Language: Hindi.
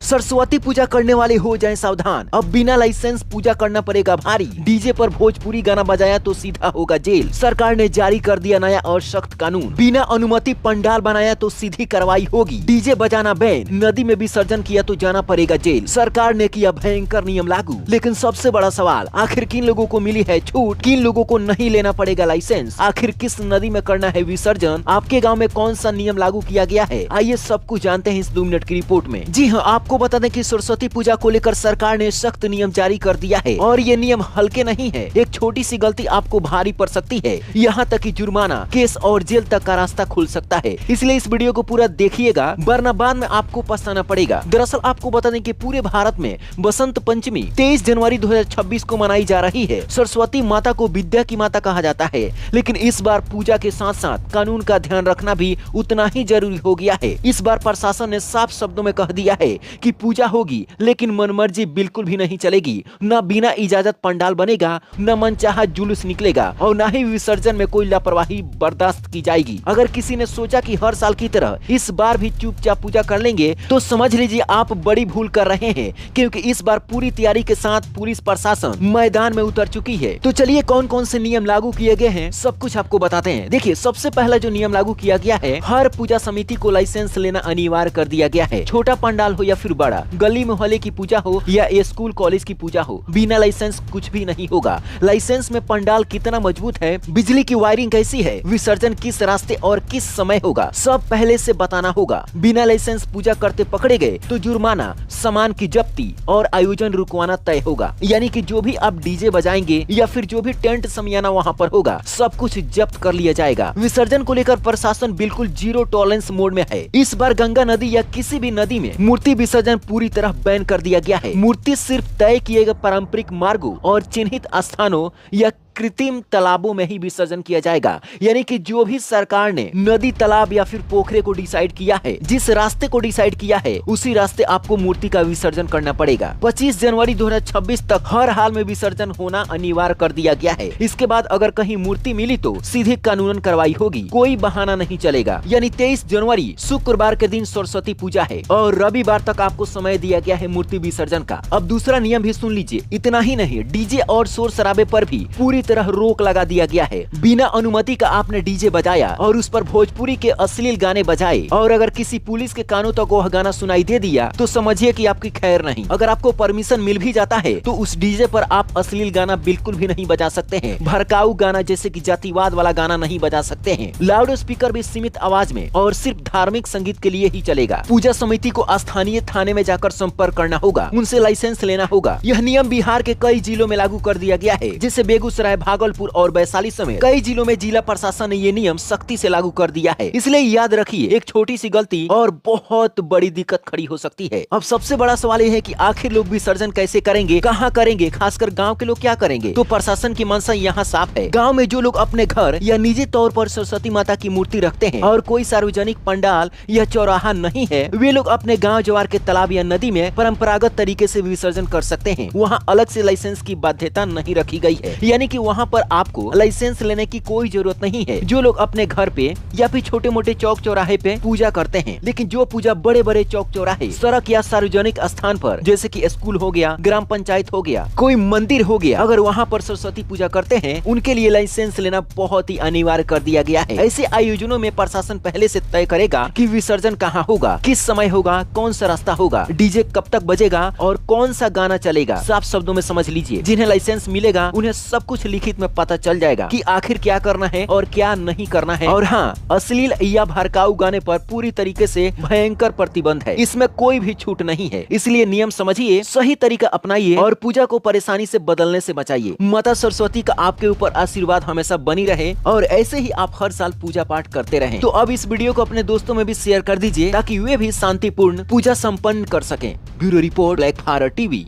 सरस्वती पूजा करने वाले हो जाएं सावधान, अब बिना लाइसेंस पूजा करना पड़ेगा भारी। डीजे पर भोजपुरी गाना बजाया तो सीधा होगा जेल। सरकार ने जारी कर दिया नया और सख्त कानून। बिना अनुमति पंडाल बनाया तो सीधी कार्रवाई होगी। डीजे बजाना बैन, नदी में विसर्जन किया तो जाना पड़ेगा जेल। सरकार ने किया भयंकर नियम लागू। लेकिन सबसे बड़ा सवाल, आखिर किन लोगों को मिली है छूट, किन लोगों को नहीं लेना पड़ेगा लाइसेंस, आखिर किस नदी में करना है विसर्जन, आपके गाँव में कौन सा नियम लागू किया गया है, आइए सब कुछ जानते हैं इस 2 मिनट की रिपोर्ट में। जी हाँ, आपको बता दें कि सरस्वती पूजा को लेकर सरकार ने सख्त नियम जारी कर दिया है और ये नियम हल्के नहीं है। एक छोटी सी गलती आपको भारी पड़ सकती है, यहाँ तक कि जुर्माना, केस और जेल तक का रास्ता खुल सकता है। इसलिए इस वीडियो को पूरा देखिएगा, वरना बाद में आपको पछताना पड़ेगा। दरअसल आपको बता दें कि पूरे भारत में बसंत पंचमी 23 जनवरी 2026 को मनाई जा रही है। सरस्वती माता को विद्या की माता कहा जाता है, लेकिन इस बार पूजा के साथ साथ कानून का ध्यान रखना भी उतना ही जरूरी हो गया है। इस बार प्रशासन ने साफ शब्दों में कह दिया है कि पूजा होगी, लेकिन मनमर्जी बिल्कुल भी नहीं चलेगी। न बिना इजाजत पंडाल बनेगा, न मनचाहा जुलूस निकलेगा और न ही विसर्जन में कोई लापरवाही बर्दाश्त की जाएगी। अगर किसी ने सोचा कि हर साल की तरह इस बार भी चुपचाप पूजा कर लेंगे तो समझ लीजिए आप बड़ी भूल कर रहे हैं, क्योंकि इस बार पूरी तैयारी के साथ पुलिस प्रशासन मैदान में उतर चुकी है। तो चलिए कौन कौन से नियम लागू किए गए हैं सब कुछ आपको बताते हैं। देखिए, सबसे पहला जो नियम लागू किया गया है, हर पूजा समिति को लाइसेंस लेना अनिवार्य कर दिया गया है। छोटा पंडाल हो या फिर बड़ा, गली मोहल्ले की पूजा हो या स्कूल कॉलेज की पूजा हो, बिना लाइसेंस कुछ भी नहीं होगा। लाइसेंस में पंडाल कितना मजबूत है, बिजली की वायरिंग कैसी है, विसर्जन किस रास्ते और किस समय होगा, सब पहले से बताना होगा। बिना लाइसेंस पूजा करते पकड़े गए तो जुर्माना, सामान की जब्ती और आयोजन रुकवाना तय होगा। यानी कि जो भी आप डीजे बजाएंगे या फिर जो भी टेंट समियाना वहाँ पर होगा, सब कुछ जब्त कर लिया जाएगा। विसर्जन को लेकर प्रशासन बिल्कुल जीरो टॉलरेंस मोड में है। इस बार गंगा नदी या किसी भी नदी में मूर्ति विसर्जन पूरी तरह बैन कर दिया गया है। मूर्ति सिर्फ तय किए गए पारंपरिक मार्गों और चिन्हित स्थानों या कृत्रिम तालाबों में ही विसर्जन किया जाएगा। यानी कि जो भी सरकार ने नदी, तालाब या फिर पोखरे को डिसाइड किया है, जिस रास्ते को डिसाइड किया है, उसी रास्ते आपको मूर्ति का विसर्जन करना पड़ेगा। 25 जनवरी 2026 तक हर हाल में विसर्जन होना अनिवार्य कर दिया गया है। इसके बाद अगर कहीं मूर्ति मिली तो सीधे कानूनन कार्रवाई होगी, कोई बहाना नहीं चलेगा। यानी 23 जनवरी शुक्रवार के दिन सरस्वती पूजा है और रविवार तक आपको समय दिया गया है मूर्ति विसर्जन का। अब दूसरा नियम भी सुन लीजिए। इतना ही नहीं, डीजे और शोर शराबे पर भी पूरी तरह रोक लगा दिया गया है। बिना अनुमति का आपने डीजे बजाया और उस पर भोजपुरी के अश्लील गाने बजाए और अगर किसी पुलिस के कानों तक वह गाना सुनाई दे दिया तो समझिए कि आपकी खैर नहीं। अगर आपको परमिशन मिल भी जाता है तो उस डीजे पर आप अश्लील गाना बिल्कुल भी नहीं बजा सकते हैं। भड़काऊ गाना जैसे कि जातिवाद वाला गाना नहीं बजा सकते हैं। लाउड स्पीकर भी सीमित आवाज में और सिर्फ धार्मिक संगीत के लिए ही चलेगा। पूजा समिति को स्थानीय थाने में जाकर संपर्क करना होगा, उनसे लाइसेंस लेना होगा। यह नियम बिहार के कई जिलों में लागू कर दिया गया है, जैसे बेगूसराय, भागलपुर और वैशाली समेत कई जिलों में जिला प्रशासन ने ये नियम सख्ती से लागू कर दिया है। इसलिए याद रखिए, एक छोटी सी गलती और बहुत बड़ी दिक्कत खड़ी हो सकती है। अब सबसे बड़ा सवाल ये है कि आखिर लोग विसर्जन कैसे करेंगे, कहाँ करेंगे, खासकर गांव के लोग क्या करेंगे। तो प्रशासन की मंशा यहाँ साफ है। गाँव में जो लोग अपने घर या निजी तौर पर सरस्वती माता की मूर्ति रखते हैं और कोई सार्वजनिक पंडाल या चौराहा नहीं है, वे लोग अपने गाँव जवार के तालाब या नदी में परंपरागत तरीके से विसर्जन कर सकते हैं। वहाँ अलग से लाइसेंस की बाध्यता नहीं रखी गई है, यानी कि वहाँ पर आपको लाइसेंस लेने की कोई जरूरत नहीं है। जो लोग अपने घर पे या फिर छोटे मोटे चौक चौराहे पे पूजा करते हैं, लेकिन जो पूजा बड़े बड़े चौक चौराहे, सड़क या सार्वजनिक स्थान पर, जैसे कि स्कूल हो गया, ग्राम पंचायत हो गया, कोई मंदिर हो गया, अगर वहाँ पर सरस्वती पूजा करते हैं, उनके लिए लाइसेंस लेना बहुत ही अनिवार्य कर दिया गया है। ऐसे आयोजनों में प्रशासन पहले से तय करेगा कि विसर्जन कहाँ होगा, किस समय होगा, कौन सा रास्ता होगा, डीजे कब तक बजेगा और कौन सा गाना चलेगा। साफ शब्दों में समझ लीजिए, जिन्हें लाइसेंस मिलेगा उन्हें सब कुछ लिखित में पता चल जाएगा कि आखिर क्या करना है और क्या नहीं करना है। और हाँ, अश्लील या भड़काऊ गाने पर पूरी तरीके से भयंकर प्रतिबंध है, इसमें कोई भी छूट नहीं है। इसलिए नियम समझिए, सही तरीका अपनाइए और पूजा को परेशानी से बदलने से बचाइए। माता सरस्वती का आपके ऊपर आशीर्वाद हमेशा बनी रहे और ऐसे ही आप हर साल पूजा पाठ करते रहें। तो अब इस वीडियो को अपने दोस्तों में भी शेयर कर दीजिए ताकि वे भी शांतिपूर्ण पूजा संपन्न कर सकें। Bureau report, black Bharat TV.